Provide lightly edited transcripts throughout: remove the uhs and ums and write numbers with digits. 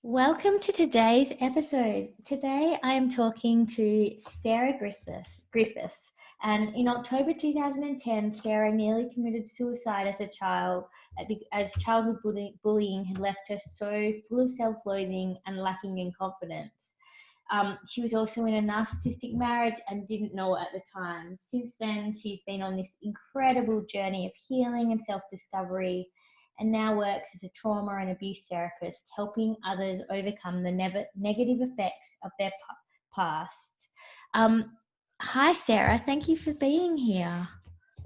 Welcome to today's episode. Today I am talking to Sarah Griffiths. And in October 2010, Sarah nearly committed suicide as a child, as childhood bullying had left her so full of self-loathing and lacking in confidence. She was also in a narcissistic marriage and didn't know it at the time. Since then, she's been on this incredible journey of healing and self-discovery, and now works as a trauma and abuse therapist, helping others overcome the negative effects of their past. Hi, Sarah. Thank you for being here.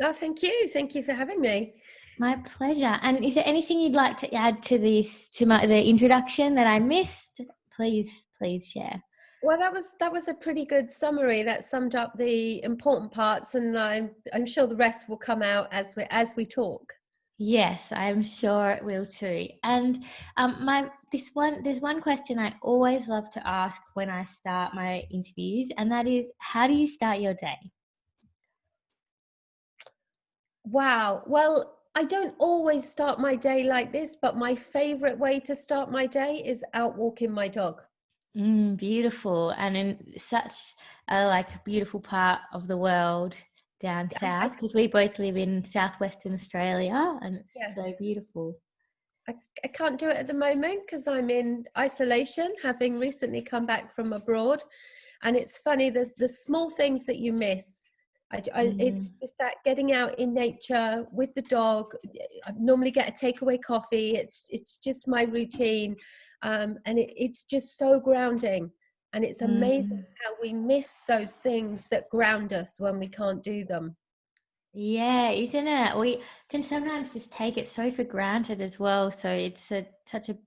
Oh, thank you. Thank you for having me. My pleasure. And is there anything you'd like to add to this, the introduction that I missed? Please share. Well, that was a pretty good summary. That summed up the important parts, and I'm sure the rest will come out as we talk. Yes, I'm sure it will too. And there's one question I always love to ask when I start my interviews, and that is, how do you start your day? Wow. Well, I don't always start my day like this, but my favorite way to start my day is out walking my dog. Beautiful. And in such a beautiful part of the world down south, because we both live in southwestern Australia, and it's so beautiful. I can't do it at the moment because I'm in isolation, having recently come back from abroad. And it's funny, the small things that you miss. It's just that getting out in nature with the dog. I normally get a takeaway coffee. It's just my routine, and it's just so grounding. And it's amazing how we miss those things that ground us when we can't do them. Yeah, isn't it? We can sometimes just take it so for granted as well. So it's such a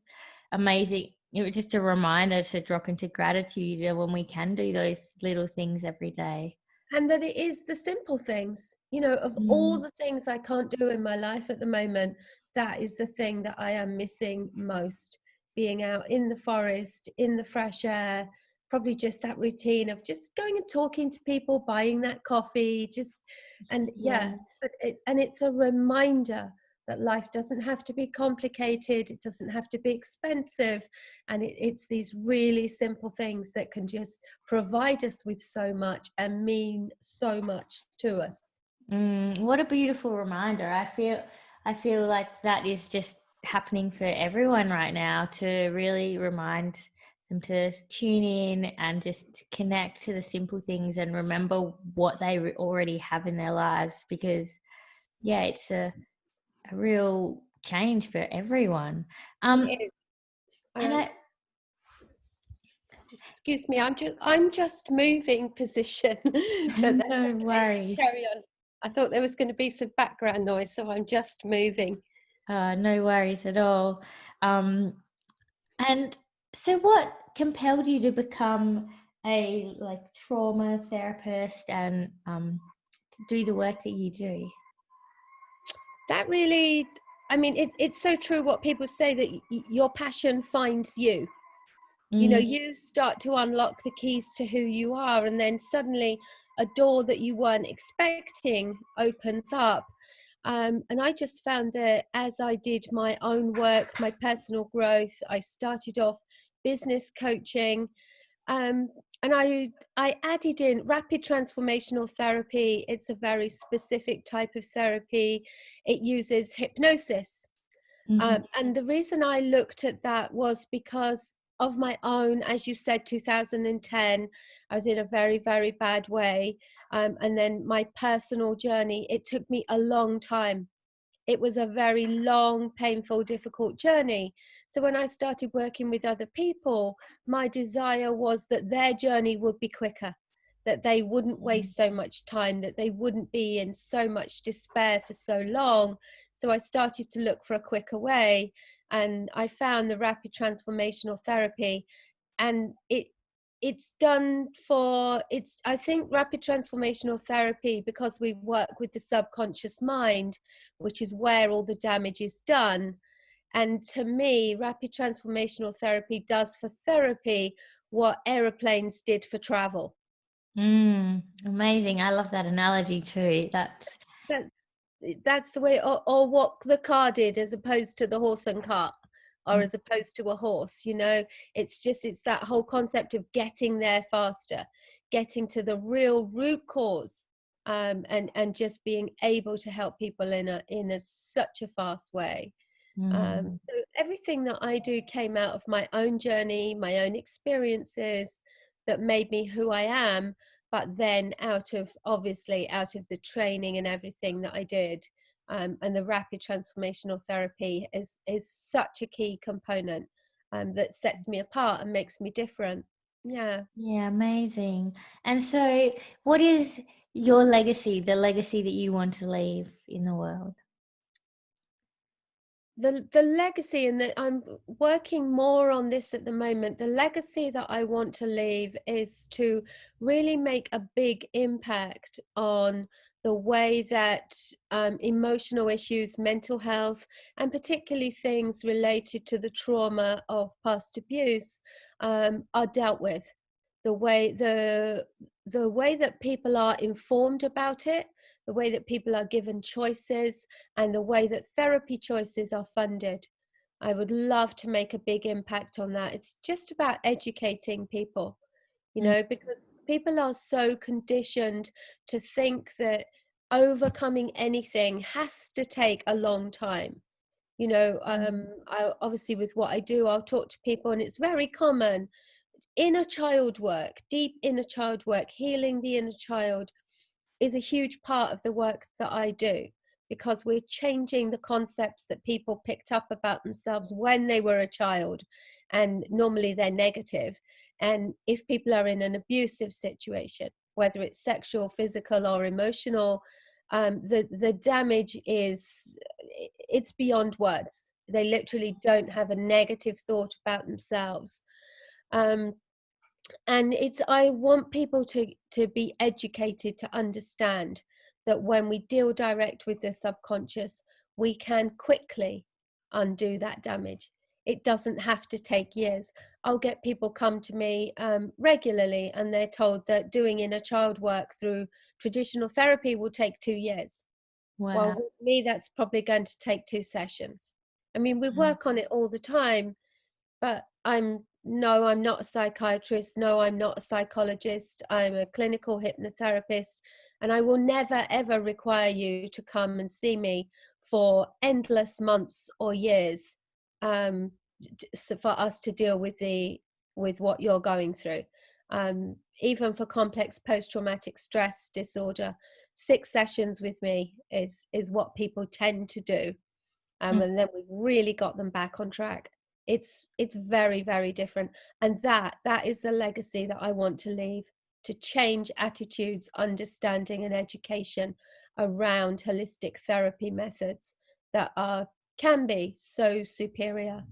amazing, just a reminder to drop into gratitude when we can do those little things every day. And that it is the simple things, of all the things I can't do in my life at the moment, that is the thing that I am missing most. Being out in the forest, in the fresh air, probably just that routine of just going and talking to people, buying that coffee, and it's a reminder that life doesn't have to be complicated, it doesn't have to be expensive, and it's these really simple things that can just provide us with so much and mean so much to us. What a beautiful reminder. I feel like that is just happening for everyone right now, to really remind them to tune in and just connect to the simple things and remember what they already have in their lives, because it's a real change for everyone. Excuse me, I'm just moving position. But no worries. Carry on. I thought there was going to be some background noise, so I'm just moving. No worries at all. And so what compelled you to become a trauma therapist and do the work that you do? That really, it's so true what people say, that your passion finds you. You start to unlock the keys to who you are, and then suddenly a door that you weren't expecting opens up. And I just found that as I did my own work, my personal growth, I started off business coaching, and I added in rapid transformational therapy. It's a very specific type of therapy. It uses hypnosis. And the reason I looked at that was because of my own, as you said, 2010, I was in a very, very bad way. And then my personal journey, it took me a long time. It was a very long, painful, difficult journey. So when I started working with other people, my desire was that their journey would be quicker, that they wouldn't waste so much time, that they wouldn't be in so much despair for so long. So I started to look for a quicker way, and I found the rapid transformational therapy. And I think rapid transformational therapy, because we work with the subconscious mind, which is where all the damage is done. And to me, rapid transformational therapy does for therapy what aeroplanes did for travel. Amazing. I love that analogy too. That's the way, or what the car did as opposed to the horse and cart or as opposed to a horse. It's that whole concept of getting there faster, getting to the real root cause, and just being able to help people in a such a fast way. Mm. So everything that I do came out of my own journey, my own experiences that made me who I am, but then obviously out of the training and everything that I did. And the rapid transformational therapy is such a key component that sets me apart and makes me different. Yeah. Yeah, amazing. And so, what is your legacy, the legacy that you want to leave in the world? The legacy, and that I'm working more on this at the moment, the legacy that I want to leave is to really make a big impact on the way that emotional issues, mental health, and particularly things related to the trauma of past abuse are dealt with. The way that people are informed about it, the way that people are given choices, and the way that therapy choices are funded. I would love to make a big impact on that. It's just about educating people, Mm. because people are so conditioned to think that overcoming anything has to take a long time. I obviously, with what I do, I'll talk to people, and it's very common. Inner child work, deep inner child work, healing the inner child is a huge part of the work that I do, because we're changing the concepts that people picked up about themselves when they were a child, and normally they're negative. And if people are in an abusive situation, whether it's sexual, physical, or emotional, the damage it's beyond words. They literally don't have a negative thought about themselves. And I want people to be educated to understand that when we deal direct with the subconscious, we can quickly undo that damage. It doesn't have to take years. I'll get people come to me regularly, and they're told that doing inner child work through traditional therapy will take 2 years. Well, Wow. with me, that's probably going to take 2 sessions. I mean, we Mm. work on it all the time, but I'm not a psychiatrist. No, I'm not a psychologist. I'm a clinical hypnotherapist, and I will never ever require you to come and see me for endless months or years, so for us to deal with what you're going through. Even for complex post-traumatic stress disorder, 6 sessions with me is what people tend to do, Mm. and then we've really got them back on track. It's very, very different, and that is the legacy that I want to leave, to change attitudes, understanding, and education around holistic therapy methods that can be so superior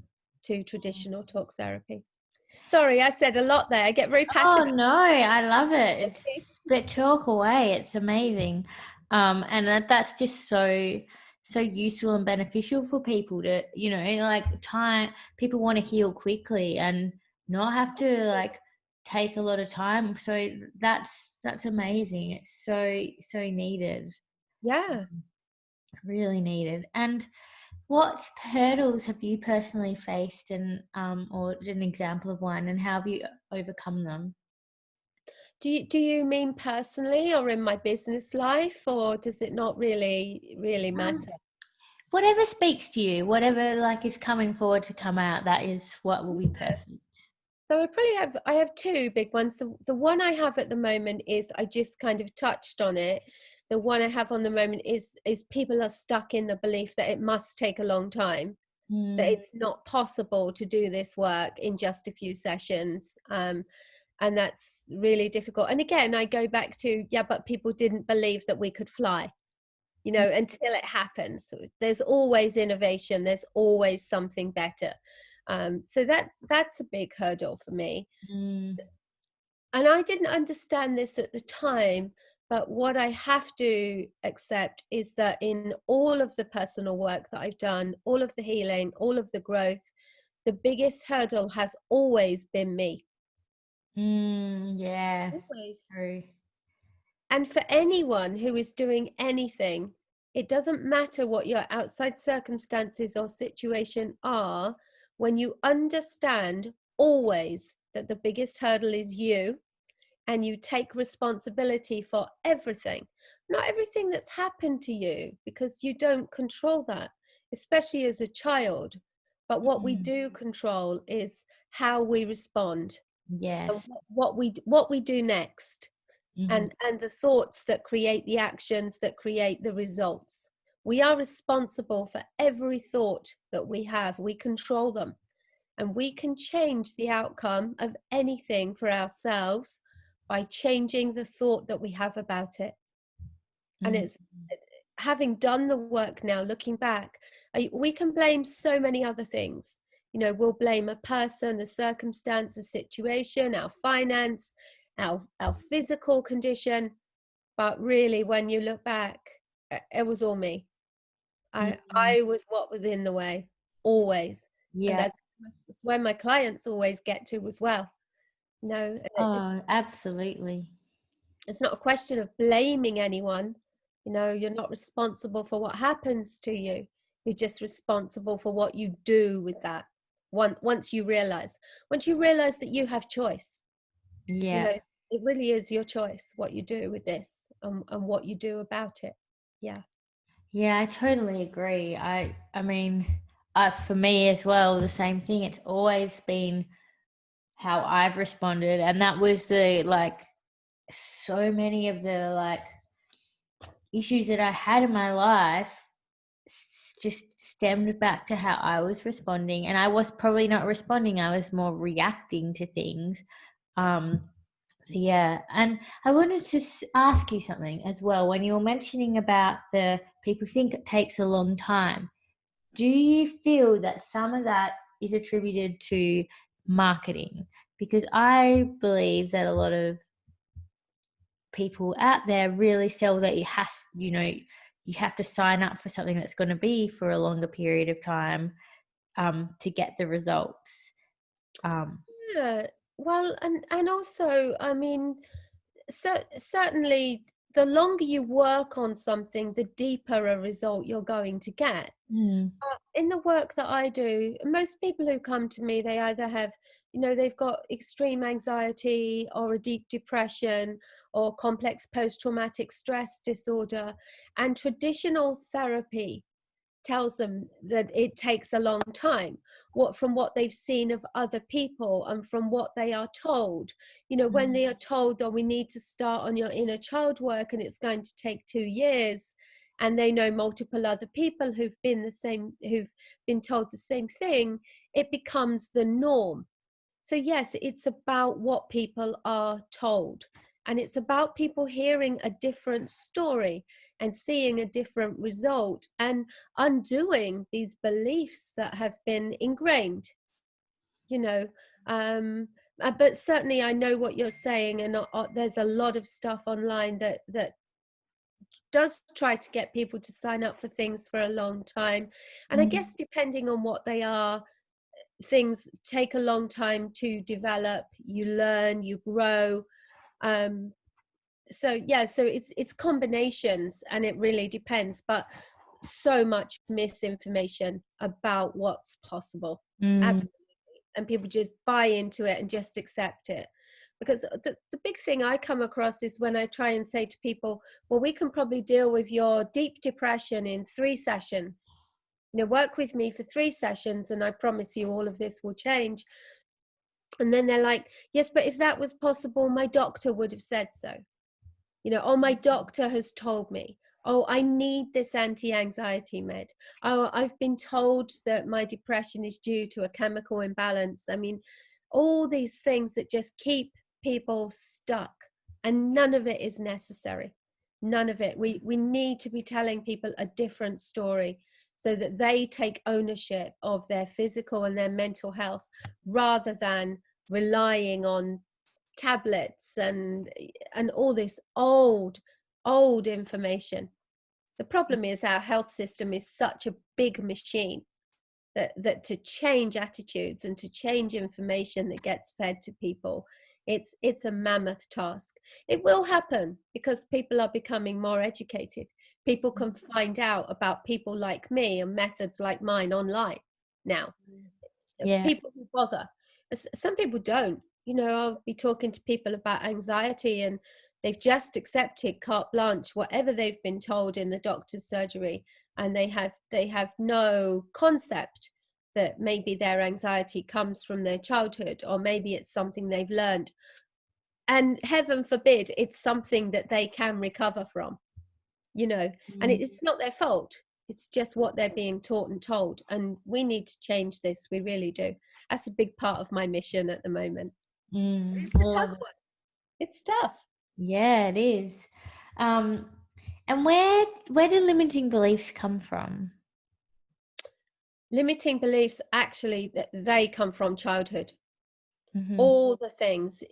to traditional talk therapy. Sorry, I said a lot there. I get very Oh passionate. no, I love it. It's but talk away. It's amazing. And that's just so useful and beneficial for people to, like time people want to heal quickly and not have to like take a lot of time. So that's amazing. It's so needed. Yeah. Really needed. And what hurdles have you personally faced, and or an example of one, and how have you overcome them? Do you mean personally or in my business life, or does it not really Um, matter? Whatever speaks to you, whatever like is coming forward to come out, that is what will be perfect. So I have two big ones. The one I have at the moment is, I just kind of touched on it. The one I have on the moment is people are stuck in the belief that it must take a long time, that Mm. it's not possible to do this work in just a few sessions. And that's really difficult. And again, I go back to, yeah, but people didn't believe that we could fly, until it happens. So there's always innovation. There's always something better. So that's a big hurdle for me. Mm. And I didn't understand this at the time, but what I have to accept is that in all of the personal work that I've done, all of the healing, all of the growth, the biggest hurdle has always been me. Yeah, Always. true. And for anyone who is doing anything, it doesn't matter what your outside circumstances or situation are. when you understand always that the biggest hurdle is you, and you take responsibility for everything, not everything that's happened to you, because you don't control that, especially as a child. But what we do control is how we respond, and Yes. what we do next, Mm-hmm. and the thoughts that create the actions that create the results. We are responsible for every thought that we have. We control them, and we can change the outcome of anything for ourselves by changing the thought that we have about it. And Mm. it's, having done the work now, looking back, we can blame so many other things. We'll blame a person, a circumstance, a situation, our finance, our physical condition. But really, when you look back, it was all me. Mm. I was what was in the way, always. And Yeah. that's where my clients always get to as well. No, Oh, absolutely. it's not a question of blaming anyone. You're not responsible for what happens to you. You're just responsible for what you do with that. Once you realize that you have choice, Yeah. it really is your choice what you do with this, and what you do about it. Yeah. Yeah, I totally agree. I mean, for me as well, the same thing. It's always been how I've responded, and that was the so many of the issues that I had in my life just stemmed back to how I was responding, and I was probably not responding. I was more reacting to things. So yeah, and I wanted to ask you something as well. When you were mentioning about the people think it takes a long time, do you feel that some of that is attributed to marketing? Because I believe that a lot of people out there really sell that you have to sign up for something that's going to be for a longer period of time to get the results. Yeah. Well, and also, I mean, certainly the longer you work on something, the deeper a result you're going to get. Mm, In the work that I do, most people who come to me, they either have, they've got extreme anxiety or a deep depression or complex post-traumatic stress disorder. And traditional therapy tells them that it takes a long time, from what they've seen of other people and from what they are told. When they are told, oh, we need to start on your inner child work and it's going to take 2 years, and they know multiple other people who've been told the same thing, it becomes the norm. So yes, it's about what people are told, and it's about people hearing a different story and seeing a different result and undoing these beliefs that have been ingrained, you know. But certainly I know what you're saying, and there's a lot of stuff online that does try to get people to sign up for things for a long time. And I mm, guess depending on what they are, things take a long time to develop. You learn, you grow. So yeah, so it's combinations, and it really depends. But so much misinformation about what's possible, mm, absolutely, and people just buy into it and just accept it. Because the big thing I come across is when I try and say to people, well, we can probably deal with your deep depression in 3 sessions. Work with me for 3 sessions and I promise you all of this will change. And then they're like, yes, but if that was possible, my doctor would have said so. Oh, my doctor has told me. Oh, I need this anti-anxiety med. Oh, I've been told that my depression is due to a chemical imbalance. I mean, all these things that just keep people stuck, and none of it is necessary. None of it. We need to be telling people a different story so that they take ownership of their physical and their mental health, rather than relying on tablets and all this old information. The problem is our health system is such a big machine that to change attitudes and to change information that gets fed to people, it's a mammoth task. It will happen because people are becoming more educated. People can find out about people like me and methods like mine online now. Yeah. people who bother. Some people don't. I'll be talking to people about anxiety, and they've just accepted carte blanche whatever they've been told in the doctor's surgery, and they have no concept that maybe their anxiety comes from their childhood, or maybe it's something they've learned, and heaven forbid it's something that they can recover from. And Mm, it's not their fault. It's just what they're being taught and told. And we need to change this. We really do. That's a big part of my mission at the moment. It's I a love tough it. one. It's tough. Yeah, it is. Um, and where do limiting beliefs come from? Limiting beliefs, actually, they come from childhood. Mm-hmm. All the things.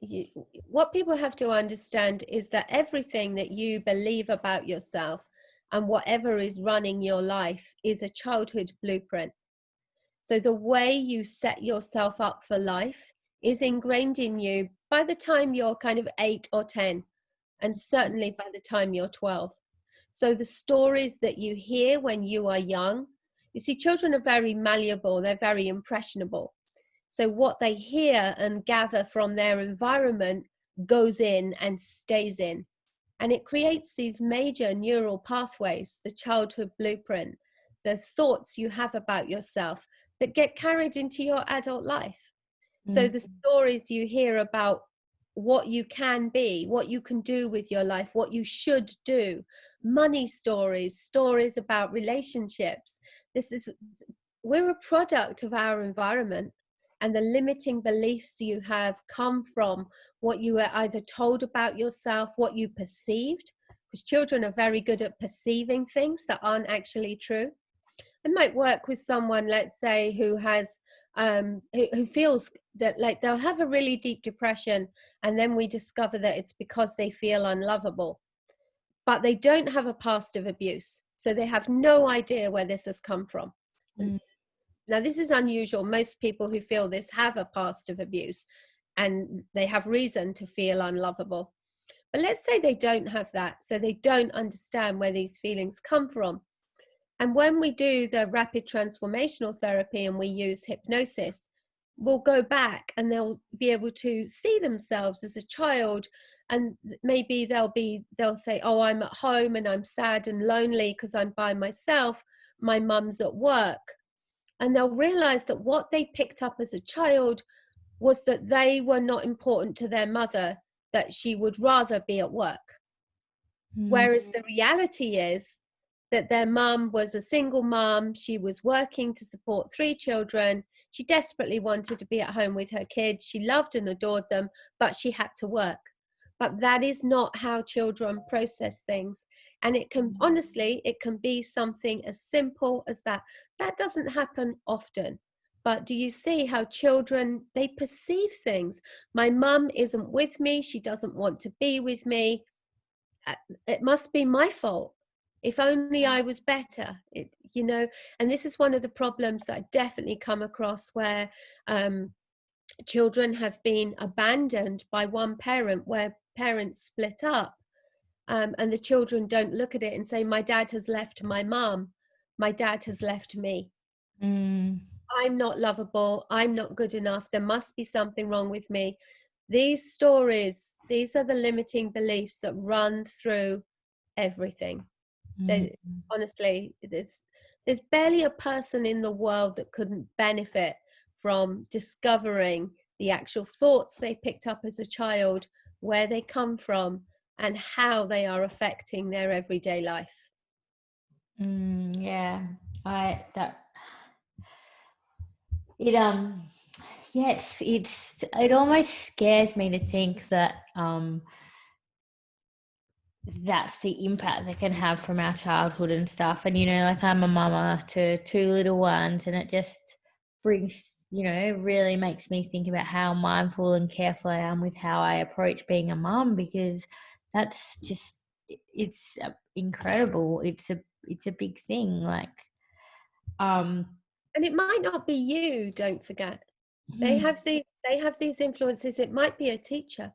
What people have to understand is that everything that you believe about yourself and whatever is running your life is a childhood blueprint. So the way you set yourself up for life is ingrained in you by the time you're kind of 8 or 10, and certainly by the time you're 12. So the stories that you hear when you are young, you see, children are very malleable, they're very impressionable. So what they hear and gather from their environment goes in and stays in. And it creates these major neural pathways, the childhood blueprint, the thoughts you have about yourself that get carried into your adult life. So the stories you hear about what you can be, what you can do with your life, what you should do, money stories, stories about relationships. We're a product of our environment, and the limiting beliefs you have come from what you were either told about yourself, what you perceived, because children are very good at perceiving things that aren't actually true. I might work with someone, let's say, who has who feels that, like, they'll have a really deep depression, and then we discover that it's because they feel unlovable, but they don't have a past of abuse, so they have no idea where this has come from. Mm, Now, this is unusual. Most people who feel this have a past of abuse, and they have reason to feel unlovable. But let's say they don't have that, so they don't understand where these feelings come from. And when we do the rapid transformational therapy and we use hypnosis, we'll go back and they'll be able to see themselves as a child. And maybe they'll say, oh, I'm at home and I'm sad and lonely because I'm by myself. My mum's at work. And they'll realize that what they picked up as a child was that they were not important to their mother, that she would rather be at work. mm, Whereas the reality is that their mum was a single mum. She was working to support 3 children. She desperately wanted to be at home with her kids. She loved and adored them, but she had to work. But that is not how children process things. And it can, honestly, it can be something as simple as that. That doesn't happen often. But do you see how children, they perceive things? My mum isn't with me. She doesn't want to be with me. It must be my fault. If only I was better, and this is one of the problems that I definitely come across, where children have been abandoned by one parent, where parents split up, and the children don't look at it and say, my dad has left my mom, my dad has left me. mm, I'm not lovable, I'm not good enough, there must be something wrong with me. These stories, these are the limiting beliefs that run through everything. mm, They, honestly, there's barely a person in the world that couldn't benefit from discovering the actual thoughts they picked up as a child, where they come from, and how they are affecting their everyday life. yeah. I that it yeah, it almost scares me to think that that's the impact they can have from our childhood and stuff. And like, I'm a mama to 2 little ones, and it just brings, really makes me think about how mindful and careful I am with how I approach being a mum, because that's just, it's incredible. It's a big thing, like And it might not be you, don't forget. They hmm, have these influences. It might be a teacher.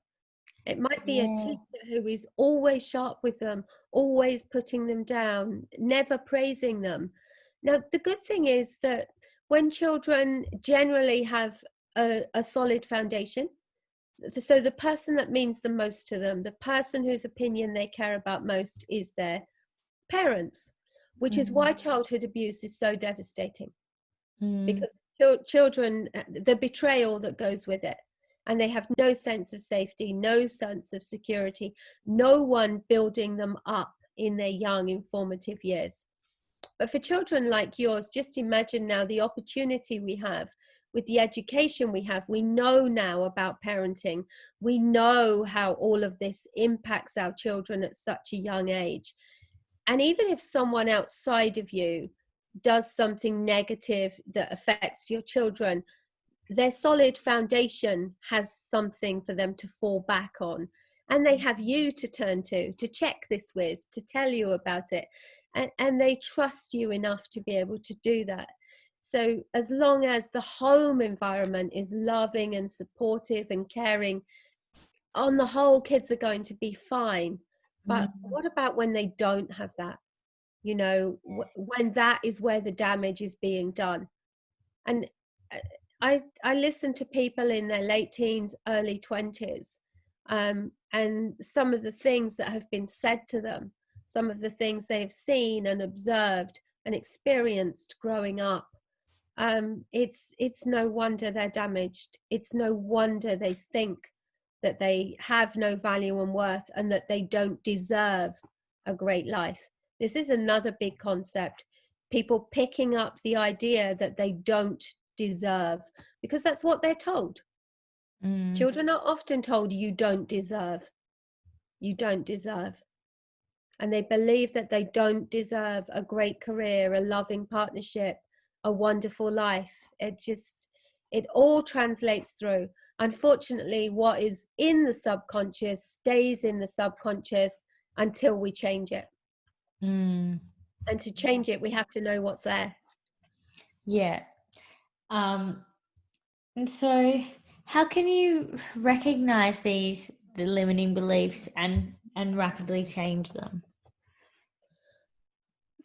It might be a yeah, teacher who is always sharp with them, always putting them down, never praising them. Now, the good thing is that when children generally have a solid foundation, so the person that means the most to them, the person whose opinion they care about most, is their parents, which is why childhood abuse is so devastating. Because children, the betrayal that goes with it, and they have no sense of safety, no sense of security, no one building them up in their young informative years. But for children like yours, just imagine now the opportunity we have with the education we have. We know now about parenting. We know how all of this impacts our children at such a young age. And even if someone outside of you does something negative that affects your children, their solid foundation has something for them to fall back on. And they have you to turn to check this with, to tell you about it. And they trust you enough to be able to do that. So as long as the home environment is loving and supportive and caring, on the whole, kids are going to be fine. But what about when they don't have that? You know, when that is where the damage is being done. And I listen to people in their late teens, early 20s, and some of the things that have been said to them, some of the things they've seen and observed and experienced growing up. It's no wonder they're damaged. It's no wonder they think that they have no value and worth, and that they don't deserve a great life. This is another big concept. People picking up the idea that they don't deserve, because that's what they're told. Children are often told, you don't deserve. You don't deserve. And they believe that they don't deserve a great career, a loving partnership, a wonderful life. It all translates through. Unfortunately, what is in the subconscious stays in the subconscious until we change it. And to change it, we have to know what's there. Yeah. And so how can you recognize the limiting beliefs and rapidly change them?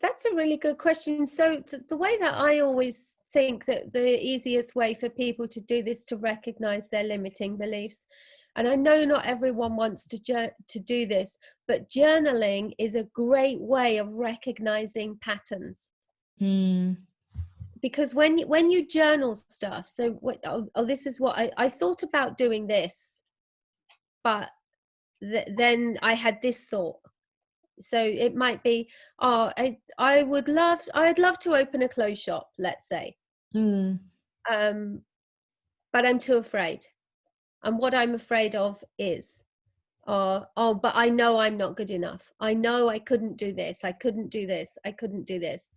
That's a really good question. So the way that I always think that the easiest way for people to do this, to recognize their limiting beliefs, and I know not everyone wants to do this, but journaling is a great way of recognizing patterns. Because when you journal stuff, so this is what I thought about doing this, but then I had this thought. So it might be, I'd love to open a clothes shop, let's say. But I'm too afraid. And what I'm afraid of is, but I know I'm not good enough. I know I couldn't do this. I couldn't do this. I couldn't do this.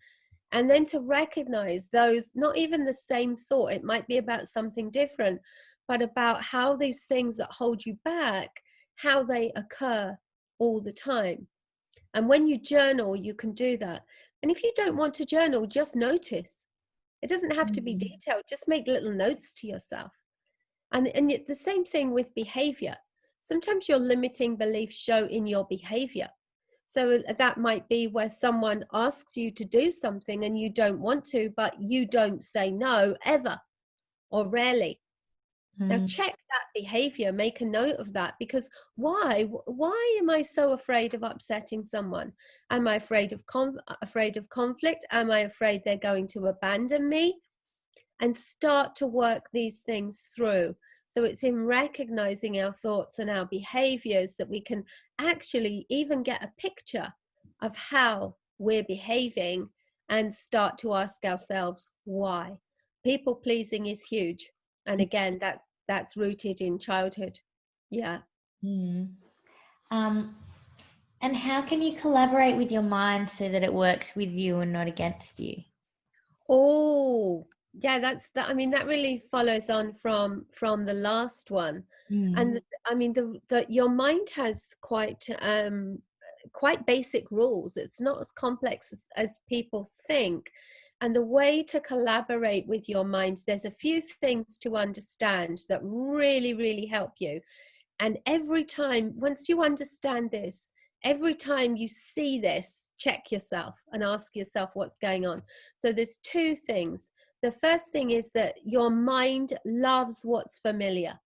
And then to recognize those, not even the same thought, it might be about something different, but about how these things that hold you back, how they occur all the time. And when you journal, you can do that. And if you don't want to journal, just notice. It doesn't have to be detailed. Just make little notes to yourself. And the same thing with behavior. Sometimes your limiting beliefs show in your behavior. So that might be where someone asks you to do something and you don't want to, but you don't say no ever or rarely. Now check that behavior, make a note of that, because why am I so afraid of upsetting someone? Am I afraid of conflict? Am I afraid they're going to abandon me? And start to work these things through. So it's in recognizing our thoughts and our behaviors that we can actually even get a picture of how we're behaving and start to ask ourselves why. People pleasing is huge. And again, that's rooted in childhood. Yeah. And how can you collaborate with your mind so that it works with you and not against you? Oh, yeah, I mean, that really follows on from the last one. And I mean, your mind has quite basic rules. It's not as complex as people think. And the way to collaborate with your mind, there's a few things to understand that really, really help you. And every time, once you understand this, every time you see this, check yourself and ask yourself what's going on. So there's two things. the first thing is that your mind loves what's familiar.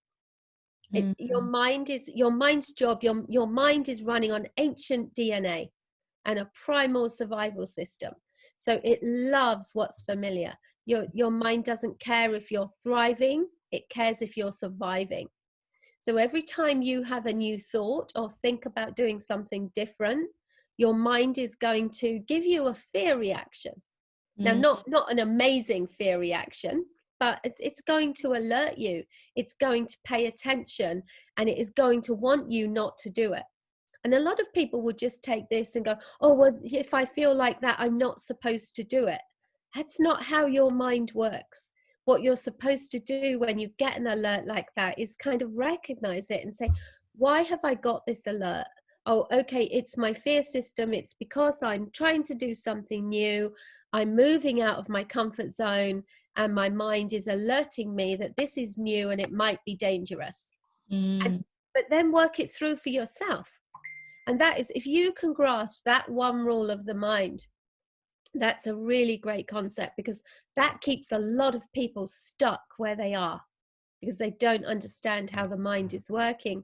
Your mind's job, your mind is running on ancient DNA and a primal survival system. So it loves what's familiar. Your mind doesn't care if you're thriving, it cares if you're surviving. So every time you have a new thought or think about doing something different, your mind is going to give you a fear reaction. Now, not an amazing fear reaction, but it's going to alert you. It's going to pay attention, and it is going to want you not to do it. And a lot of people would just take this and go, oh, well, if I feel like that, I'm not supposed to do it. That's not how your mind works. What you're supposed to do when you get an alert like that is kind of recognize it and say, why have I got this alert? Oh, okay, it's my fear system. It's because I'm trying to do something new. I'm moving out of my comfort zone, and my mind is alerting me that this is new and it might be dangerous. But then work it through for yourself. And that is, if you can grasp that one rule of the mind, that's a really great concept, because that keeps a lot of people stuck where they are, because they don't understand how the mind is working.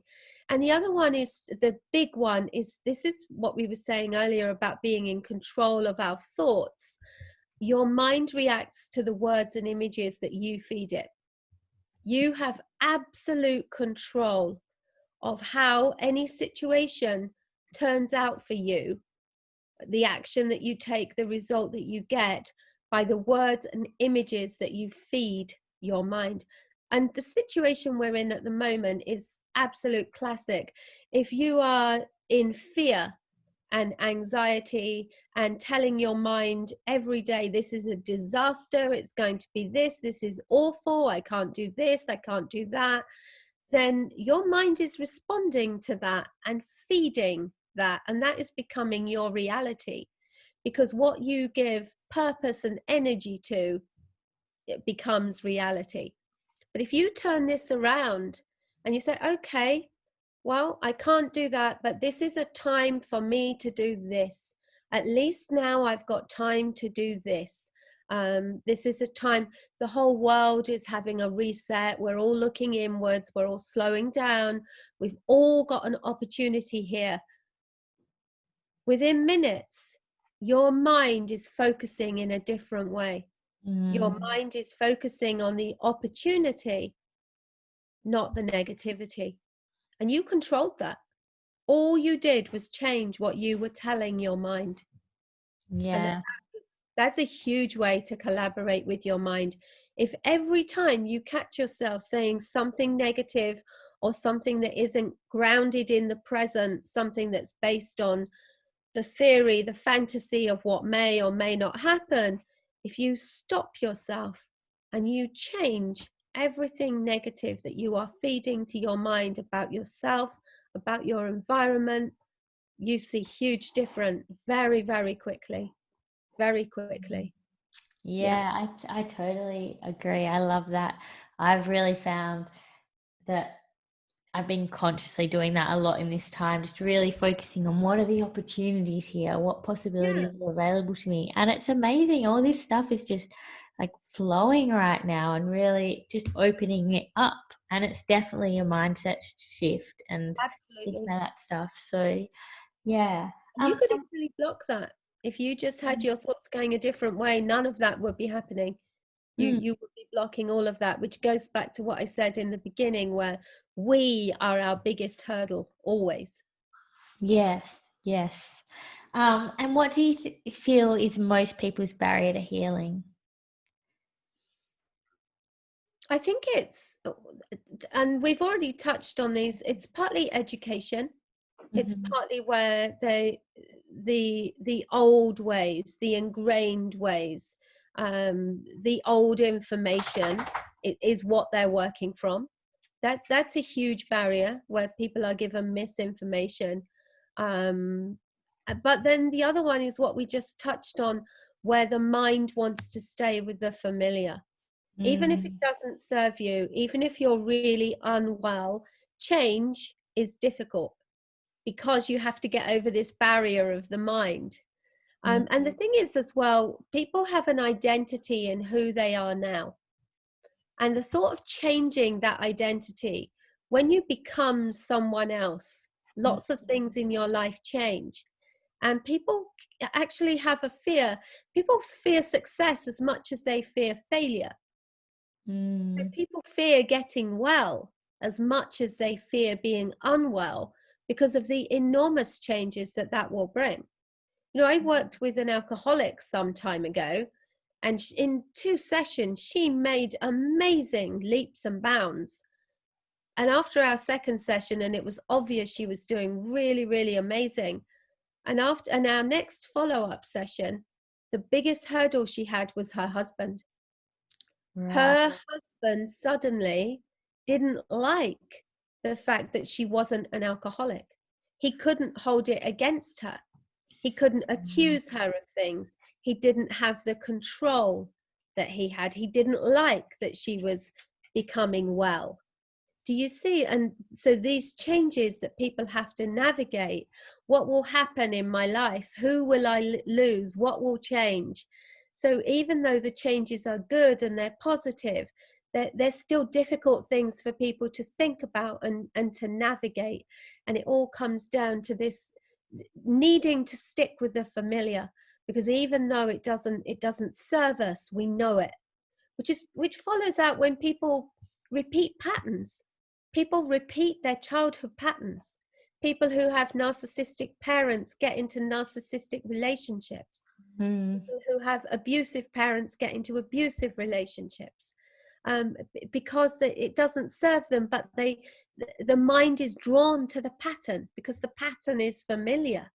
And the other one is, the big one is, this is what we were saying earlier about being in control of our thoughts. Your mind reacts to the words and images that you feed it. You have absolute control of how any situation turns out for you, the action that you take, the result that you get, by the words and images that you feed your mind. And the situation we're in at the moment is absolute classic. If you are in fear and anxiety and telling your mind every day, this is a disaster, it's going to be this is awful, I can't do this, I can't do that, then your mind is responding to that and feeding that, and that is becoming your reality. Because what you give purpose and energy to, it becomes reality. But if you turn this around and you say, okay, well, I can't do that, but this is a time for me to do this. At least now I've got time to do this. This is a time, the whole world is having a reset. We're all looking inwards. We're all slowing down. We've all got an opportunity here. Within minutes, your mind is focusing in a different way. Your mind is focusing on the opportunity, not the negativity. And you controlled that. All you did was change what you were telling your mind. And that's a huge way to collaborate with your mind. If every time you catch yourself saying something negative or something that isn't grounded in the present, something that's based on the theory, the fantasy of what may or may not happen, if you stop yourself and you change everything negative that you are feeding to your mind about yourself, about your environment, you see huge difference very, very quickly. Very quickly. Yeah, I totally agree. I love that. I've really found that I've been consciously doing that a lot in this time, just really focusing on what are the opportunities here, what possibilities are available to me. And it's amazing. All this stuff is just like flowing right now and really just opening it up. And it's definitely a mindset shift and thinking about that stuff. So, yeah. You could easily block that. If you just had your thoughts going a different way, none of that would be happening. You would be blocking all of that, which goes back to what I said in the beginning, where we are our biggest hurdle, always. Yes. And what do you feel is most people's barrier to healing? I think it's, and we've already touched on these, it's partly education. It's partly where the old ways, the ingrained ways, the old information is what they're working from. That's a huge barrier, where people are given misinformation. But then the other one is what we just touched on, where the mind wants to stay with the familiar. Even if it doesn't serve you, even if you're really unwell, change is difficult, because you have to get over this barrier of the mind. And the thing is as well, people have an identity in who they are now. And the thought of changing that identity, when you become someone else, lots of things in your life change. And people actually have a fear. People fear success as much as they fear failure. So people fear getting well as much as they fear being unwell because of the enormous changes that that will bring. You know, I worked with an alcoholic some time ago, and in 2 sessions, she made amazing leaps and bounds. And after our second session, and it was obvious she was doing really, really amazing. And after our next follow-up session, the biggest hurdle she had was her husband. Right. Her husband suddenly didn't like the fact that she wasn't an alcoholic. He couldn't hold it against her. He couldn't accuse her of things. He didn't have the control that he had. He didn't like that she was becoming well. Do you see? And so these changes that people have to navigate, what will happen in my life? Who will I lose? What will change? So even though the changes are good and they're positive, there's still difficult things for people to think about and to navigate. And it all comes down to this needing to stick with the familiar, because even though it doesn't serve us, we know it, which follows out when people repeat patterns. People repeat their childhood patterns. People who have narcissistic parents get into narcissistic relationships. People who have abusive parents get into abusive relationships, because it doesn't serve them, but the mind is drawn to the pattern because the pattern is familiar.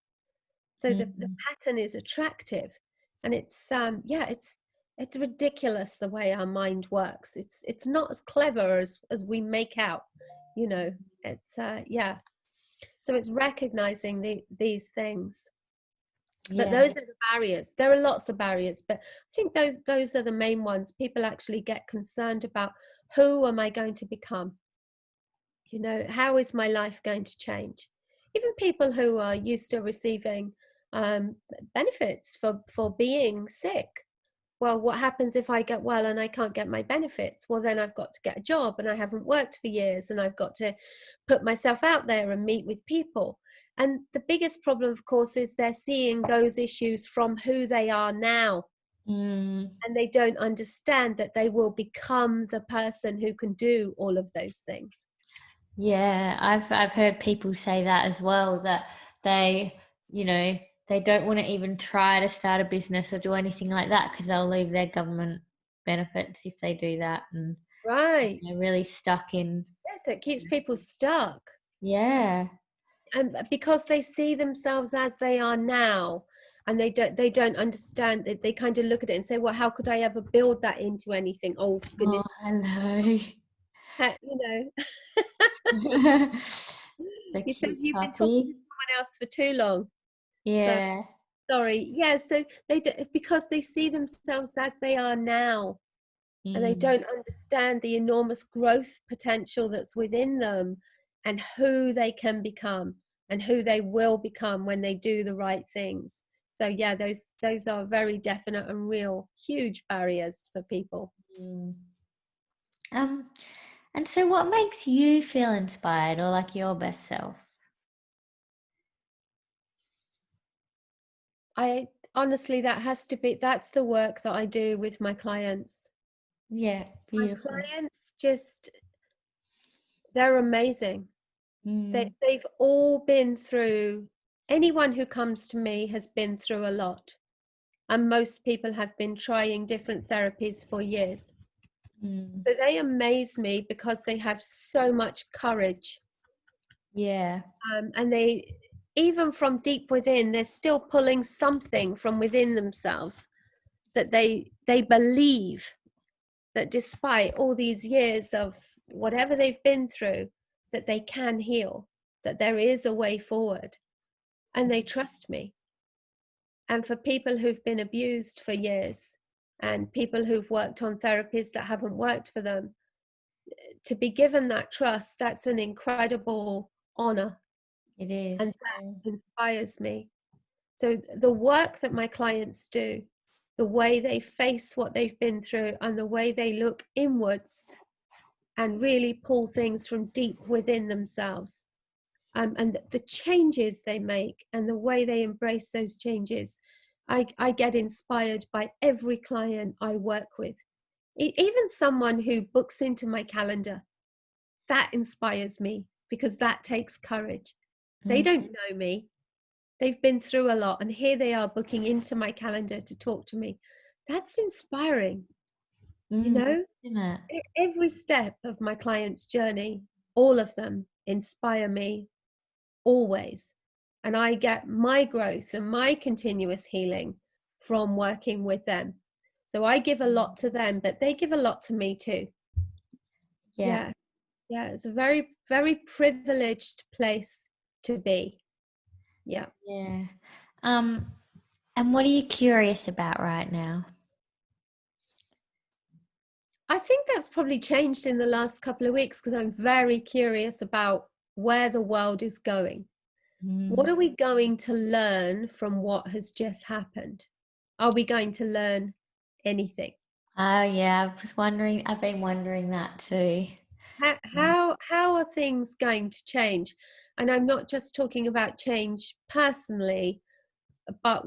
So the pattern is attractive, and it's it's ridiculous the way our mind works. It's not as clever as we make out, you know. It's so it's recognizing these things. But Yeah. those are the barriers. There are lots of barriers, but I think those are the main ones. People actually get concerned about, who am I going to become? You know, how is my life going to change? Even people who are used to receiving benefits for being sick. Well, what happens if I get well and I can't get my benefits? Well, then I've got to get a job, and I haven't worked for years, and I've got to put myself out there and meet with people. And the biggest problem, of course, is they're seeing those issues from who they are now. And they don't understand that they will become the person who can do all of those things. Yeah, I've heard people say that as well, that they, you know, they don't want to even try to start a business or do anything like that because they'll leave their government benefits if they do that, and Right. they're really stuck in. Yes, it keeps people stuck. Yeah. And because they see themselves as they are now, and they don't understand that. They kind of look at it and say, well, how could I ever build that into anything? Oh Oh, goodness. hello. You know. The He cute says you've been talking to puppy. someone else for too long. So Yeah. sorry. Yeah, so because they see themselves as they are now, and they don't understand the enormous growth potential that's within them, and who they can become and who they will become when they do the right things. So yeah, those are very definite and real huge barriers for people. Mm. Um, and so what makes you feel inspired or like your best self? I honestly, that's the work that I do with my clients. Yeah, My beautiful. clients they're amazing. Mm. They've all been through, anyone who comes to me has been through a lot. And most people have been trying different therapies for years. Mm. So they amaze me because they have so much courage. Yeah. And they, even from deep within, they're still pulling something from within themselves, that they believe that despite all these years of whatever they've been through, that they can heal, that there is a way forward, and they trust me. And for people who've been abused for years, and people who've worked on therapies that haven't worked for them, to be given that trust, that's an incredible honor. It is. And that inspires me. So the work that my clients do, the way they face what they've been through, and the way they look inwards and really pull things from deep within themselves, and the changes they make and the way they embrace those changes, I get inspired by every client I work with. Even someone who books into my calendar, that inspires me, because that takes courage. They Mm, don't know me. They've been through a lot, and here they are booking into my calendar to talk to me. That's inspiring, you mm, know? isn't it? Every step of my client's journey, all of them inspire me always. And I get my growth and my continuous healing from working with them. So I give a lot to them, but they give a lot to me too. Yeah. Yeah. Yeah. It's a very, very privileged place to be. Yeah. Yeah. Um, and what are you curious about right now? I think that's probably changed in the last couple of weeks, because I'm very curious about where the world is going. What Mm. are we going to learn from what has just happened? Are we going to learn anything? Oh, yeah. I've been wondering that too. How are things going to change? And I'm not just talking about change personally, but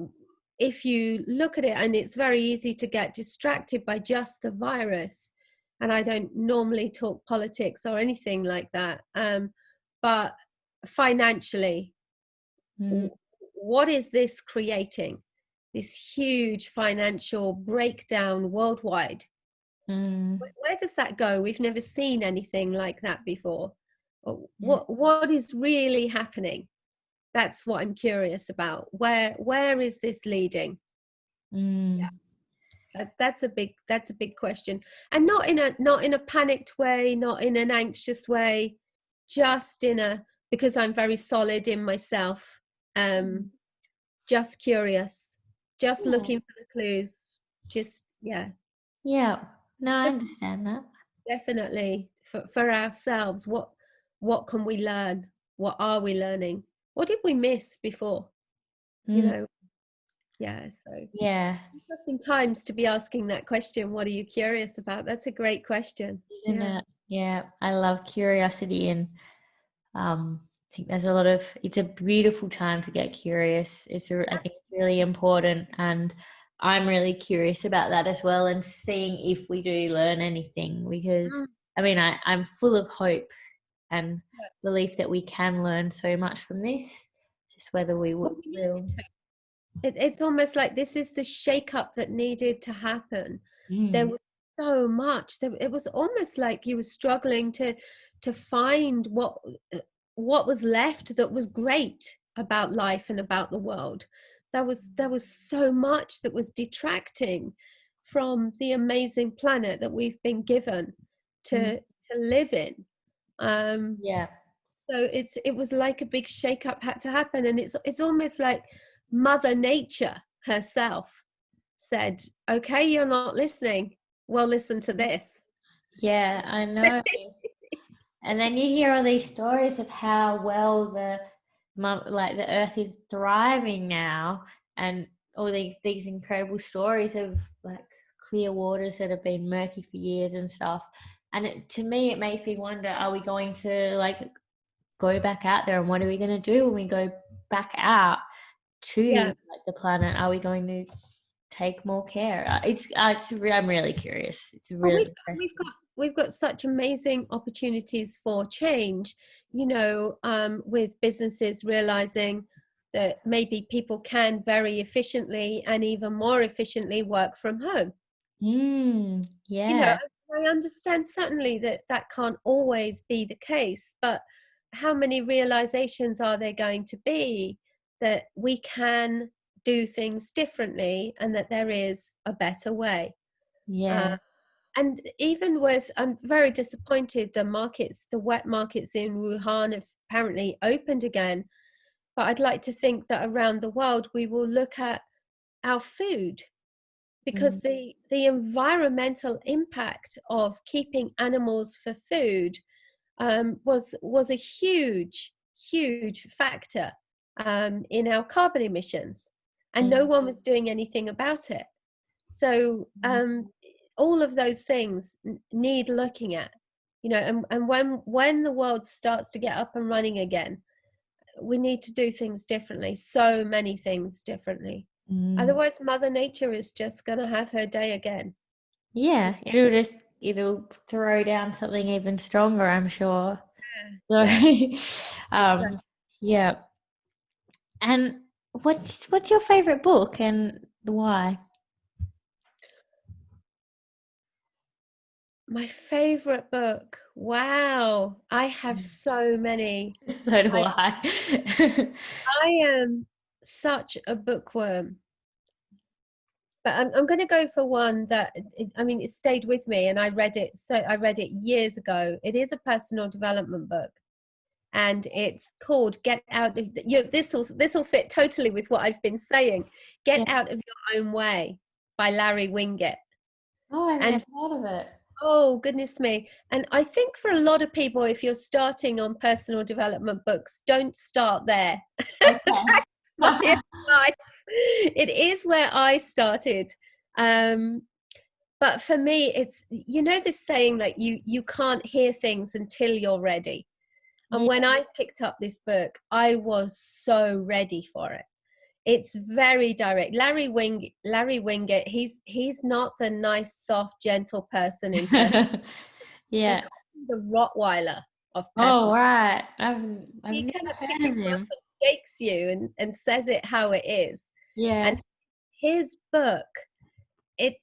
if you look at it, and it's very easy to get distracted by just the virus, and I don't normally talk politics or anything like that, but financially, Mm, what is this creating? This huge financial breakdown worldwide. mm, Where does that go? We've never seen anything like that before. yeah. What is really happening? That's what I'm curious about. Where is this leading? Mm, That's a big question, and not in a panicked way, not in an anxious way, just in a, because I'm very solid in myself. Um, just curious, just yeah. looking for the clues. Just, yeah, Yeah. No, I understand that. definitely for ourselves. What can we learn? What are we learning? What did we miss before? You Mm, know, yeah. So yeah. interesting times to be asking that question. What are you curious about? That's a great question. Isn't Yeah. it? Yeah. I love curiosity, and I think it's a beautiful time to get curious. I think it's really important, and I'm really curious about that as well, and seeing if we do learn anything, because Mm, I'm full of hope and yeah. belief that we can learn so much from this, just whether we Well, we will. needed to. It's almost like this is the shake-up that needed to happen. There Mm, was so much. It was almost like you were struggling to find what was left that was great about life and about the world. There was so much that was detracting from the amazing planet that we've been given mm, to live in. Um, yeah. so it was like a big shake-up had to happen, and it's almost like Mother Nature herself said, "Okay, you're not listening. Well, listen to this." Yeah, I know. And then you hear all these stories of how well the earth is thriving now, and all these incredible stories of like clear waters that have been murky for years and stuff. And to me, it makes me wonder: are we going to like go back out there, and what are we going to do when we go back out to Yeah. like the planet? Are we going to take more care? I'm really curious. It's Well, really interesting. we've got such amazing opportunities for change, with businesses realizing that maybe people can very efficiently and even more efficiently work from home. You know, Yeah. I understand certainly that that can't always be the case, but how many realizations are there going to be that we can do things differently and that there is a better way? Uh, Yeah. and even with, I'm very disappointed, the wet markets in Wuhan have apparently opened again. But I'd like to think that around the world we will look at our food, Mm, because the environmental impact of keeping animals for food was a huge factor in our carbon emissions. and no one was doing anything about it. So all of those things need looking at, you know, and when the world starts to get up and running again, we need to do things differently, so many things differently. Otherwise Mother Nature is just going to have her day again. Yeah, it'll throw down something even stronger, I'm sure. So, yeah. And what's your favorite book and why? My favorite book. Wow. I have so many. So do I. I am such a bookworm. But I'm going to go for one that, I mean, it stayed with me and I read it. So I read it years ago. It is a personal development book. And it's called Get Out of, this will fit totally with what I've been saying. Get Out of Your Own Way by Larry Winget. Oh, I've never heard of it. Oh, goodness me. And I think for a lot of people, if you're starting on personal development books, don't start there. Okay. That's my advice. It is where I started. But for me, it's, you know, this saying that you can't hear things until you're ready. And when I picked up this book, I was so ready for it. It's very direct. Larry Winget, he's not the nice, soft, gentle person in person. Yeah. They call him the Rottweiler of Oh, personal. right. I've He never kind of heard picks of you up him. and shakes you and says it how it is. Yeah. And his book, it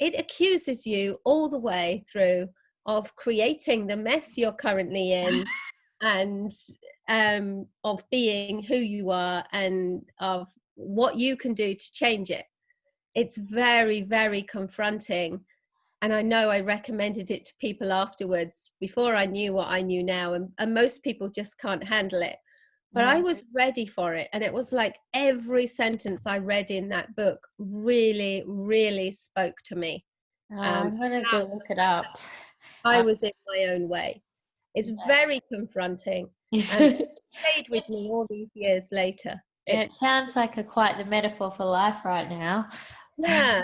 accuses you all the way through of creating the mess you're currently in, and of being who you are and of what you can do to change it. It's very, very confronting. And I know I recommended it to people afterwards before I knew what I knew now. And most people just can't handle it. But I was ready for it. And it was like every sentence I read in that book really, really spoke to me. I'm going to go look it up. I was in my own way. It's very confronting. And it stayed with me all these years later. It sounds like quite the metaphor for life right now. Yeah,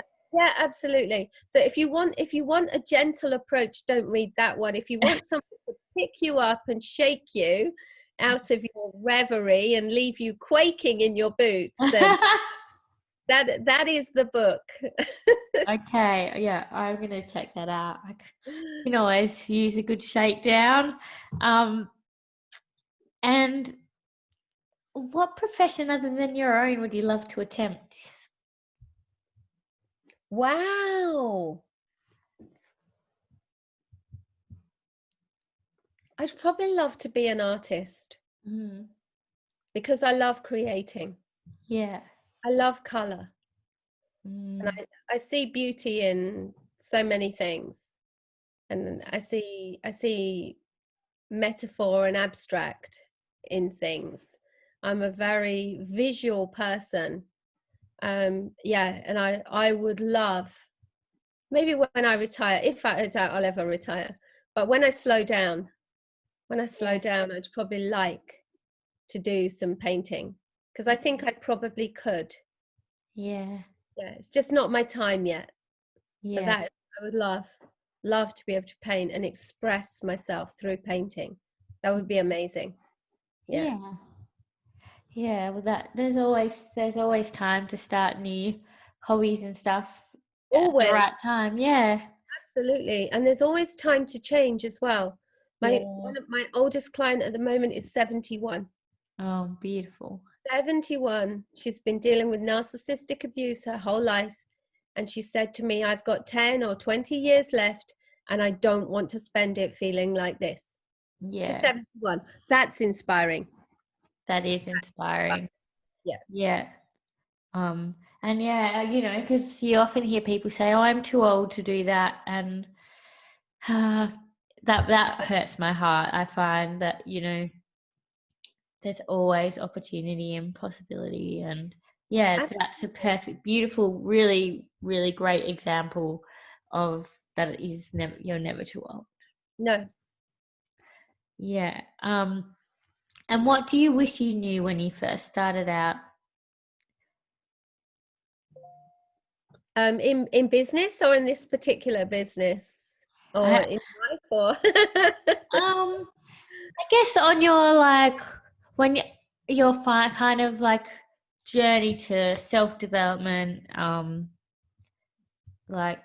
absolutely. So if you want a gentle approach, don't read that one. If you want someone to pick you up and shake you out of your reverie and leave you quaking in your boots, then that is the book. Okay, yeah, I'm going to check that out. I can always use a good shakedown. And what profession other than your own would you love to attempt? Wow. I'd probably love to be an artist because I love creating. Yeah. I love color. And I see beauty in so many things. And I see metaphor and abstract in things. I'm a very visual person. And I would love, maybe when I retire, if I doubt I'll ever retire, but when I slow down, I'd probably like to do some painting because I think I probably could. Yeah. Yeah, it's just not my time yet. Yeah. But that I would love to be able to paint and express myself through painting. That would be amazing. Yeah. Well, there's always time to start new hobbies and stuff at the Always. right time. Yeah. Absolutely. And there's always time to change as well. One of my oldest client at the moment is 71. Oh, beautiful. 71. She's been dealing with narcissistic abuse her whole life. And she said to me, I've got 10 or 20 years left and I don't want to spend it feeling like this. Yeah. She's 71. That's inspiring. That is inspiring. Yeah. Yeah. And because you often hear people say, "Oh, I'm too old to do that," and that hurts my heart. I find that there's always opportunity and possibility, and that's a perfect, beautiful, really, really great example of that. It is you're never too old. No. Yeah. And what do you wish you knew when you first started out? In business, or in this particular business, or I, in life, or I guess on your like when your kind of like journey to self-development, like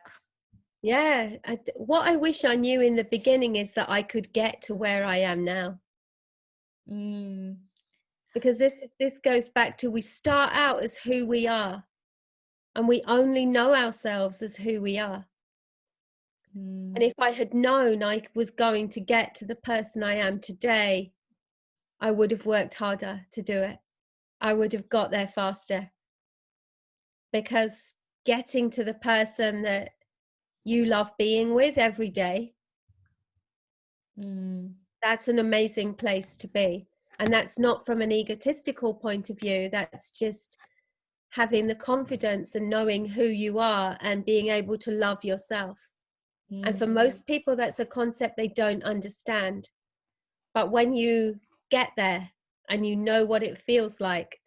yeah, what I wish I knew in the beginning is that I could get to where I am now. mm, Because this goes back to, we start out as who we are, and we only know ourselves as who we are. And if I had known I was going to get to the person I am today, I would have worked harder to do it. I would have got there faster, because getting to the person that you love being with every day, that's an amazing place to be. And that's not from an egotistical point of view. That's just having the confidence and knowing who you are and being able to love yourself. And for most people, that's a concept they don't understand. But when you get there and you know what it feels like,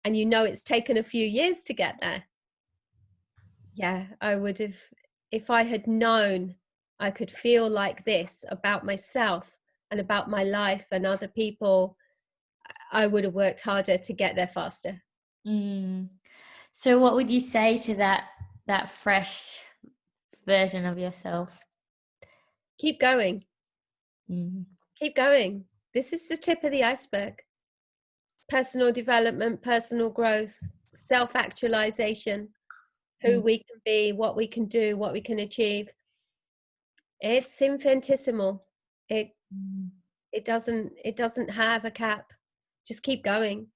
and you know it's taken a few years to get there, yeah, I would have, if I had known I could feel like this about myself and about my life and other people, I would have worked harder to get there faster. So what would you say to that fresh version of yourself? Keep going. Keep going. This is the tip of the iceberg. Personal development, personal growth, self-actualization, who we can be, what we can do, what we can achieve. It's infinitesimal. It doesn't have a cap. Just keep going.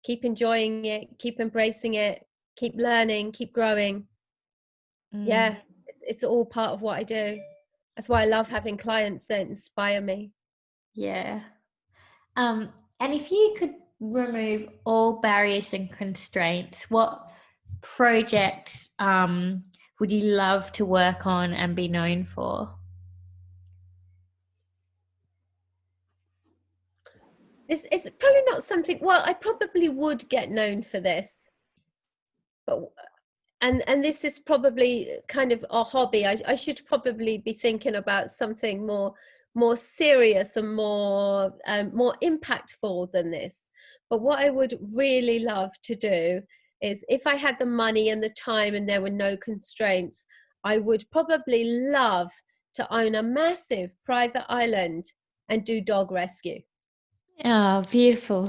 Keep enjoying it, keep embracing it, keep learning, keep growing. Yeah, it's all part of what I do. That's why I love having clients that inspire me. Yeah. And if you could remove all barriers and constraints, what project would you love to work on and be known for? It's probably not something, well, I probably would get known for this, but and this is probably kind of a hobby. I should probably be thinking about something more serious and more impactful than this. But what I would really love to do is, if I had the money and the time and there were no constraints, I would probably love to own a massive private island and do dog rescue. Oh, beautiful.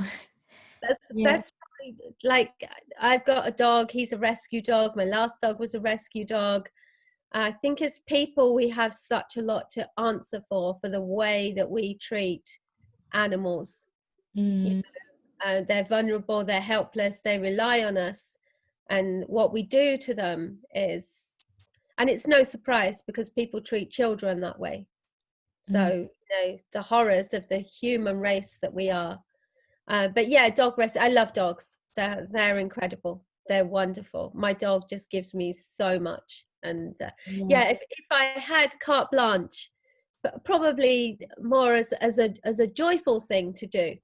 Yeah. That's probably, like, I've got a dog, he's a rescue dog, my last dog was a rescue dog. I think as people we have such a lot to answer for the way that we treat animals. They're vulnerable, they're helpless, they rely on us, and what we do to them is, and it's no surprise because people treat children that way. So the horrors of the human race that we are. But yeah, dog rescue. I love dogs. They're incredible. They're wonderful. My dog just gives me so much. And yeah, if I had carte blanche, probably more as a joyful thing to do.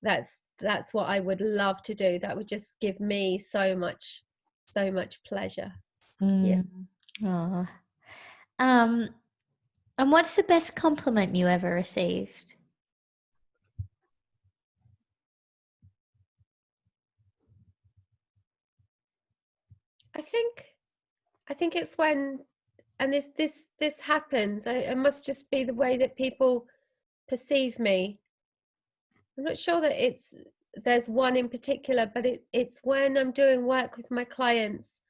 That's what I would love to do. That would just give me so much pleasure. Yeah. Oh. And what's the best compliment you ever received? I think it's when, and this happens. It must just be the way that people perceive me. I'm not sure that there's one in particular, but it's when I'm doing work with my clients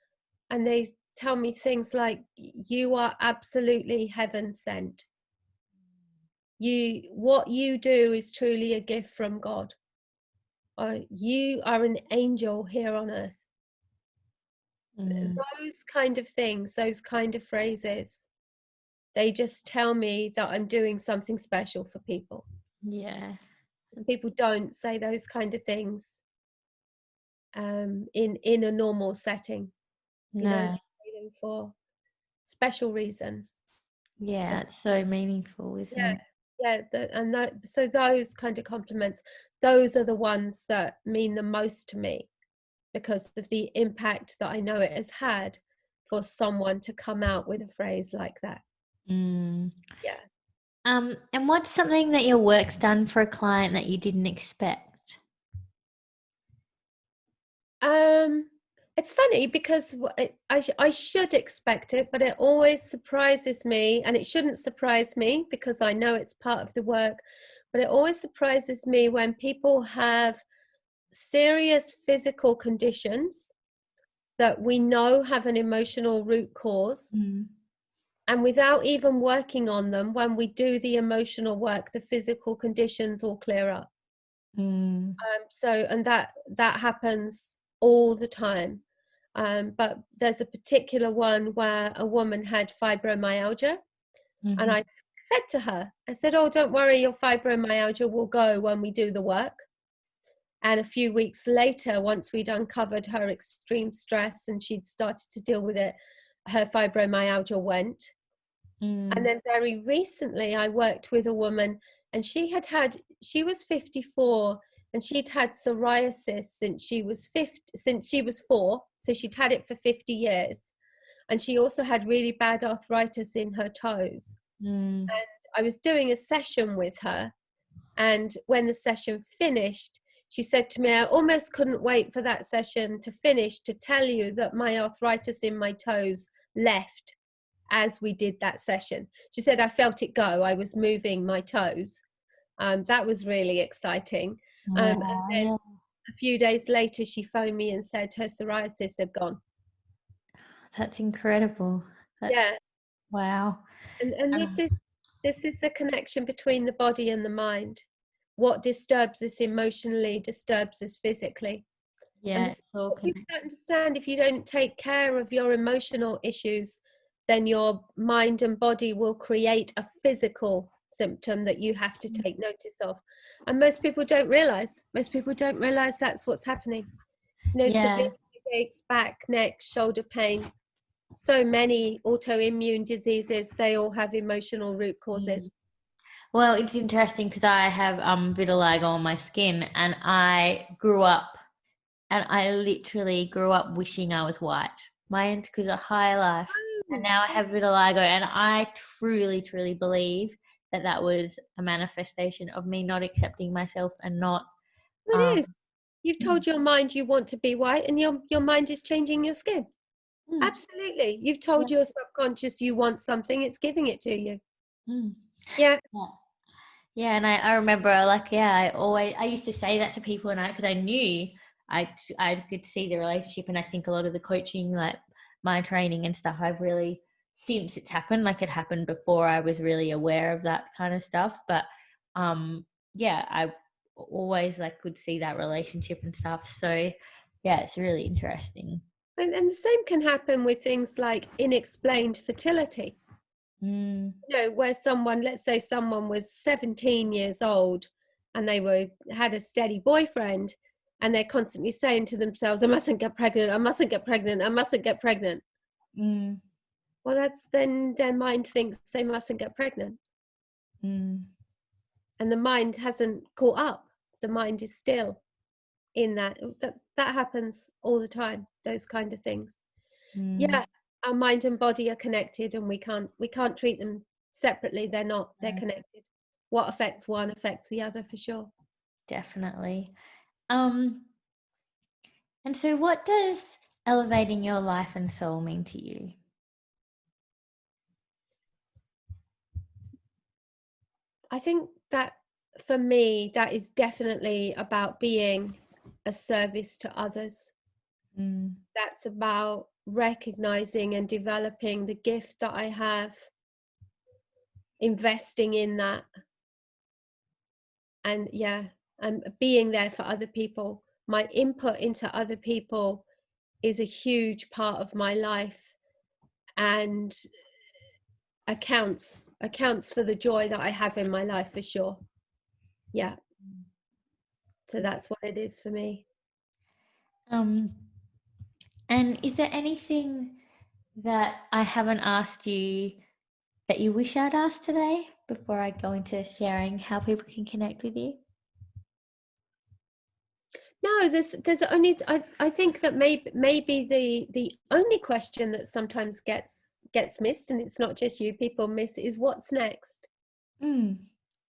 and they tell me things like, you are absolutely heaven sent. What you do is truly a gift from God. You are an angel here on earth. Those kind of things, those kind of phrases, they just tell me that I'm doing something special for people. Yeah. People don't say those kind of things in a normal setting. No. They say them for special reasons. Yeah, it's so meaningful, isn't Yeah, it? yeah, so those kind of compliments, those are the ones that mean the most to me, because of the impact that I know it has had for someone to come out with a phrase like that. Yeah. And what's something that your work's done for a client that you didn't expect? It's funny because I should expect it, but it always surprises me, and it shouldn't surprise me because I know it's part of the work, but it always surprises me when people have serious physical conditions that we know have an emotional root cause. And without even working on them, when we do the emotional work, the physical conditions all clear up. And that happens all the time. But there's a particular one where a woman had fibromyalgia. And I said to her, I said, oh, don't worry, your fibromyalgia will go when we do the work. And a few weeks later, once we'd uncovered her extreme stress and she'd started to deal with it, her fibromyalgia went. And then very recently, I worked with a woman, and she was 54, and she'd had psoriasis since she was 4. So she'd had it for 50 years. And she also had really bad arthritis in her toes. And I was doing a session with her. And when the session finished, she said to me, I almost couldn't wait for that session to finish to tell you that my arthritis in my toes left as we did that session. She said, I felt it go. I was moving my toes. That was really exciting. And then a few days later, she phoned me and said her psoriasis had gone. That's incredible. Yeah. Wow. And this is the connection between the body and the mind. What disturbs us emotionally disturbs us physically. Yeah. And what you don't understand, if you don't take care of your emotional issues, then your mind and body will create a physical symptom that you have to take notice of. And most people don't realize that's what's happening. Severe headaches, back, neck, shoulder pain, so many autoimmune diseases, they all have emotional root causes. Well, it's interesting because I have vitiligo on my skin, and I literally grew up wishing I was white. Because of high life, and now I have vitiligo, and I truly, truly believe that was a manifestation of me not accepting myself and not. It is. You've told your mind you want to be white, and your mind is changing your skin. Absolutely. You've told your subconscious you want something, it's giving it to you. Yeah. Yeah, and I remember, I used to say that to people, and because I knew I could see the relationship, and I think a lot of the coaching, like my training and stuff, I've really, since it's happened, like it happened before I was really aware of that kind of stuff, but I always could see that relationship and stuff. So yeah, it's really interesting. And the same can happen with things like unexplained fertility. Where let's say someone was 17 years old and they had a steady boyfriend, and they're constantly saying to themselves, I mustn't get pregnant, I mustn't get pregnant, I mustn't get pregnant. Well, that's then their mind thinks they mustn't get pregnant. And the mind hasn't caught up. The mind is still in that happens all the time, those kind of things. Yeah, our mind and body are connected, and we can't treat them separately. They're connected. What affects one affects the other, for sure. Definitely. And so what does elevating your life and soul mean to you? I think that for me, that is definitely about being a service to others. That's about recognizing and developing the gift that I have, investing in that, and being there for other people. My input into other people is a huge part of my life, and accounts for the joy that I have in my life, for sure. Yeah. So that's what it is for me. And is there anything that I haven't asked you that you wish I'd asked today before I go into sharing how people can connect with you? No, there's only, I think that maybe the only question that sometimes gets missed, and it's not just you, people miss, is what's next. Mm.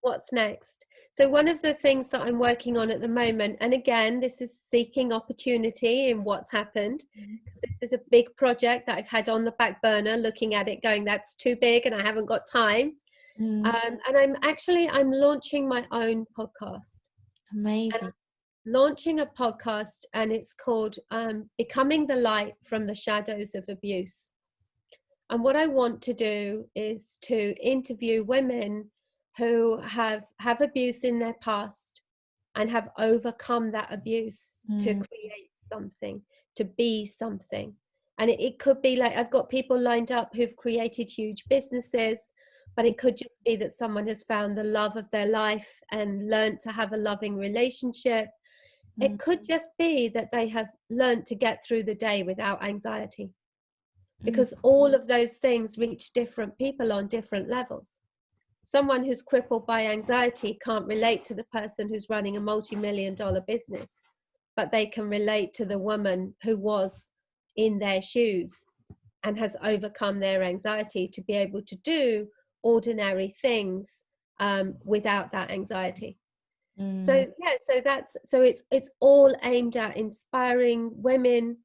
What's next? So one of the things that I'm working on at the moment, and again, this is seeking opportunity in what's happened, because this is a big project that I've had on the back burner, looking at it going, that's too big and I haven't got time. Mm. And I'm launching my own podcast. And Amazing. launching a podcast, and it's called Becoming the Light from the Shadows of Abuse. And what I want to do is to interview women who have abuse in their past and have overcome that abuse to Mm. create something, to be something. And it could be like, I've got people lined up who've created huge businesses, but it could just be that someone has found the love of their life and learned to have a loving relationship. It Mm. could just be that they have learned to get through the day without anxiety, Mm. because all of those things reach different people on different levels. Someone who's crippled by anxiety can't relate to the person who's running a multi-million-dollar business, but they can relate to the woman who was in their shoes and has overcome their anxiety to be able to do ordinary things without that anxiety. So Mm. yeah, so it's all aimed at inspiring women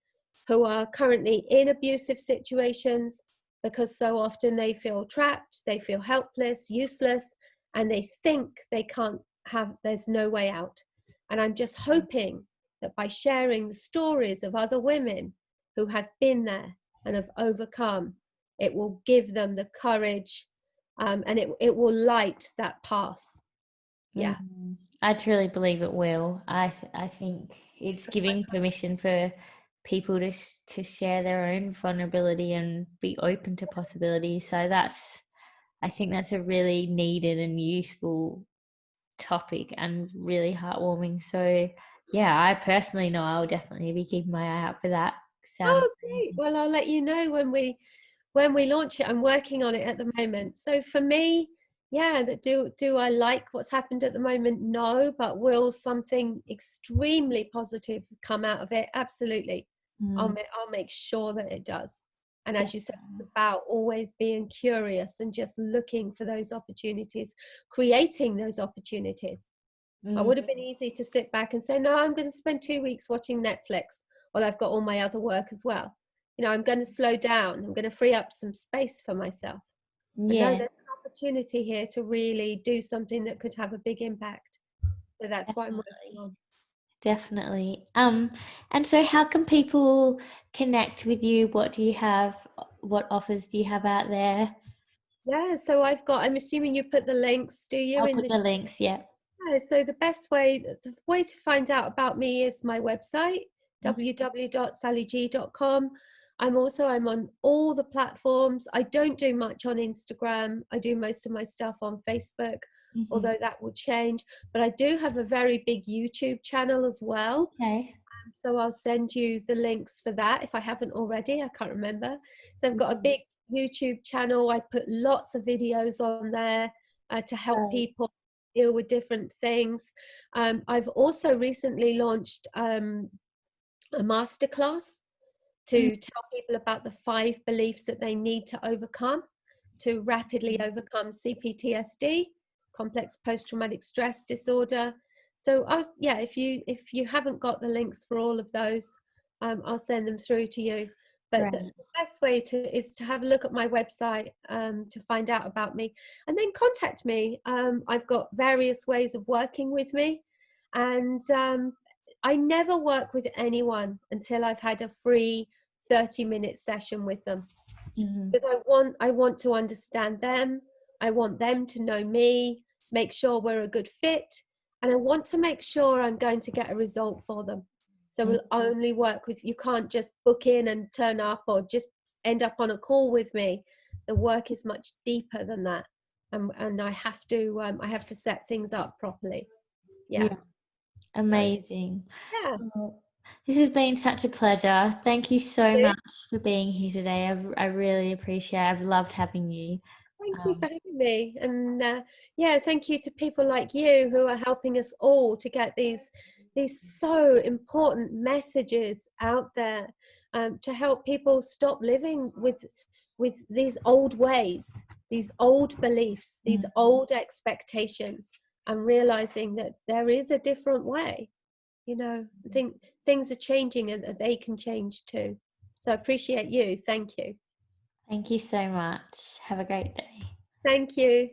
who are currently in abusive situations, because so often they feel trapped, they feel helpless, useless, and they think they can't have, there's no way out. And I'm just hoping that by sharing the stories of other women who have been there and have overcome, it will give them the courage, and it will light that path. Yeah. Mm. I truly believe it will. I think it's giving permission for people to share their own vulnerability and be open to possibilities. So I think that's a really needed and useful topic and really heartwarming. So yeah, I personally know I'll definitely be keeping my eye out for that. Sounds Oh, great. amazing. Well, I'll let you know when we launch it. I'm working on it at the moment. So for me, yeah, that do I like what's happened at the moment? No, but will something extremely positive come out of it? Absolutely. Mm. I'll make sure that it does. And as you said, Definitely. it's about always being curious and just looking for those opportunities, creating those opportunities. It Mm. would have been easy to sit back and say, no, I'm going to spend 2 weeks watching Netflix while I've got all my other work as well. I'm going to slow down. I'm going to free up some space for myself. But no, Yeah, there's an opportunity here to really do something that could have a big impact. So that's what I'm working definitely. on. Definitely. And so how can people connect with you? What offers do you have out there? Yeah, so I'm assuming you put the links, do you, I'll in put the the links, yeah. Yeah, so the way to find out about me is my website, Mhm. www.sallyg.com. I'm on all the platforms. I don't do much on Instagram. I do most of my stuff on Facebook, Mhm. although that will change. But I do have a very big YouTube channel as well. Okay. So I'll send you the links for that if I haven't already. I can't remember. So I've got a Mhm. big YouTube channel. I put lots of videos on there to help Right. people deal with different things. I've also recently launched a masterclass Mm. to tell people about the 5 beliefs that they need to overcome to rapidly overcome CPTSD, complex post-traumatic stress disorder. So if you haven't got the links for all of those, I'll send them through to you. But the Right. best way is to have a look at my website to find out about me, and then contact me. I've got various ways of working with me, and I never work with anyone until I've had a free 30-minute session with them, Mhm. because I want to understand them. I want them to know me, make sure we're a good fit, and I want to make sure I'm going to get a result for them. So Mm. we'll only work with, you can't just book in and turn up or just end up on a call with me. The work is much deeper than that. And I have to set things up properly. Yeah. Yeah. So Amazing. yeah. Well, this has been such a pleasure. Thank you so Okay. much for being here today. I really appreciate it. I've loved having you. Thank you for Um, having me. And yeah, thank you to people like you who are helping us all to get these so important messages out there to help people stop living with these old ways, these old beliefs, these old expectations, and realizing that there is a different way. I think things are changing and that they can change too. So I appreciate you. Thank you. Thank you so much. Have a great day. Thank you.